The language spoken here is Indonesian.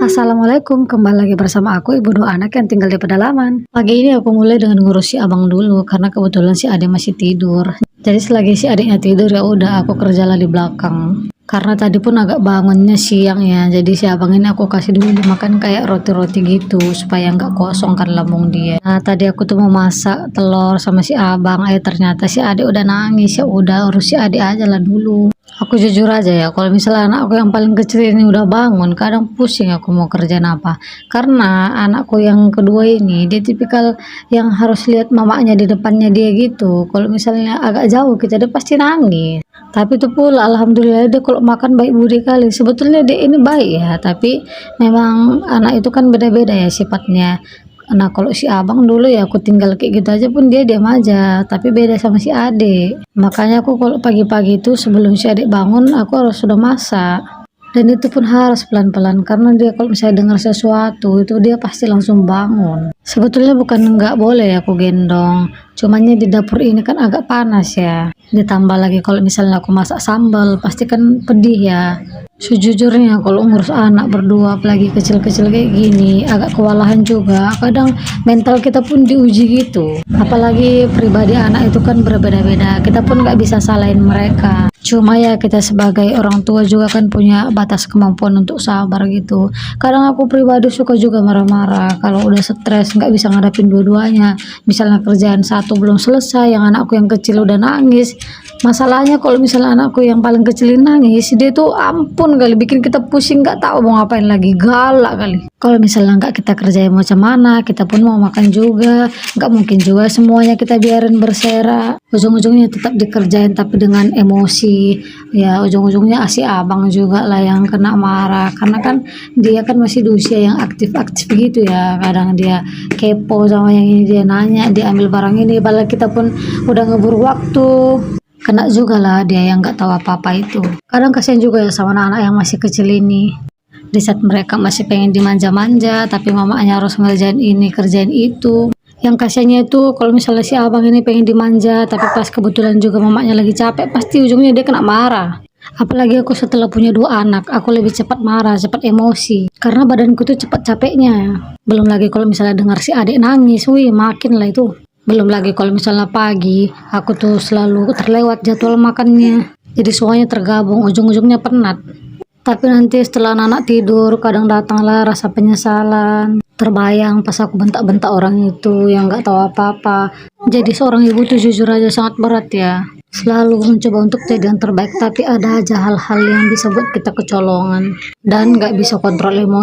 Assalamualaikum, kembali lagi bersama aku Ibu Dua Anak yang tinggal di pedalaman. Pagi ini aku mulai dengan ngurus si abang dulu karena kebetulan si adik masih tidur. Jadi selagi si adiknya tidur ya udah aku kerja lah di belakang. Karena tadi pun agak bangunnya siang ya, jadi si abang ini aku kasih dulu makan kayak roti-roti gitu supaya nggak kosong kan lambung dia. Nah tadi aku tuh mau masak telur sama si abang, ternyata si adik udah nangis, ya udah urus si adik aja lah dulu. Aku jujur aja ya, kalau misalnya anakku yang paling kecil ini udah bangun, kadang pusing aku mau kerjaan apa. Karena anakku yang kedua ini, dia tipikal yang harus lihat mamanya di depannya dia gitu. Kalau misalnya agak jauh kita, dia pasti nangis. Tapi itu pula, alhamdulillah dia kalau makan baik budi kali. Sebetulnya dia ini baik ya, tapi memang anak itu kan beda-beda ya sifatnya. Nah kalau si abang dulu ya aku tinggal kayak gitu aja pun dia diam aja, tapi beda sama si adik. Makanya aku kalau pagi-pagi itu sebelum si adik bangun aku harus sudah masak. Dan itu pun harus pelan-pelan karena dia kalau misalnya dengar sesuatu itu dia pasti langsung bangun. Sebetulnya bukan nggak boleh aku gendong, cumannya di dapur ini kan agak panas ya. Ditambah lagi kalau misalnya aku masak sambal pasti kan pedih ya. Sejujurnya kalau ngurus anak berdua apalagi kecil-kecil kayak gini agak kewalahan juga. Kadang mental kita pun diuji gitu. Apalagi pribadi anak itu kan berbeda-beda. Kita pun nggak bisa salahin mereka. Cuma ya kita sebagai orang tua juga kan punya batas kemampuan untuk sabar gitu. Kadang aku pribadi suka juga marah-marah kalau udah stres nggak bisa ngadapin dua-duanya. Misalnya kerjaan satu belum selesai, yang anakku yang kecil udah nangis. Masalahnya kalau misalnya anakku yang paling kecil ini nangis, dia tuh ampun kali bikin kita pusing nggak tahu mau ngapain lagi, galak kali. Kalau misalnya nggak kita kerjain macam mana, kita pun mau makan juga, nggak mungkin juga semuanya kita biarin berserak. Ujung-ujungnya tetap dikerjain tapi dengan emosi. Ya ujung-ujungnya si abang juga lah yang kena marah karena kan dia kan masih di usia yang aktif-aktif gitu ya. Kadang dia kepo sama yang ini, dia nanya, dia ambil barang ini, padahal kita pun udah ngeburu waktu. Kena juga lah dia yang nggak tahu apa-apa itu. Kadang kasihan juga ya sama anak-anak yang masih kecil ini. Di saat mereka masih pengen dimanja-manja, tapi mamanya harus ngerjain ini, kerjain itu. Yang kasihannya itu kalau misalnya si abang ini pengen dimanja, tapi pas kebetulan juga mamanya lagi capek, pasti ujungnya dia kena marah. Apalagi aku setelah punya dua anak, aku lebih cepat marah, cepat emosi. Karena badanku tuh cepat capeknya. Belum lagi kalau misalnya dengar si adik nangis, wih makin lah itu. Belum lagi kalau misalnya pagi, aku tuh selalu terlewat jadwal makannya. Jadi semuanya tergabung, ujung-ujungnya penat. Tapi nanti setelah anak tidur, kadang datanglah rasa penyesalan. Terbayang pas aku bentak-bentak orang itu yang nggak tahu apa-apa. Jadi seorang ibu tuh jujur aja sangat berat ya. Selalu mencoba untuk jadi yang terbaik, tapi ada aja hal-hal yang bisa buat kita kecolongan. Dan nggak bisa kontrol emosi.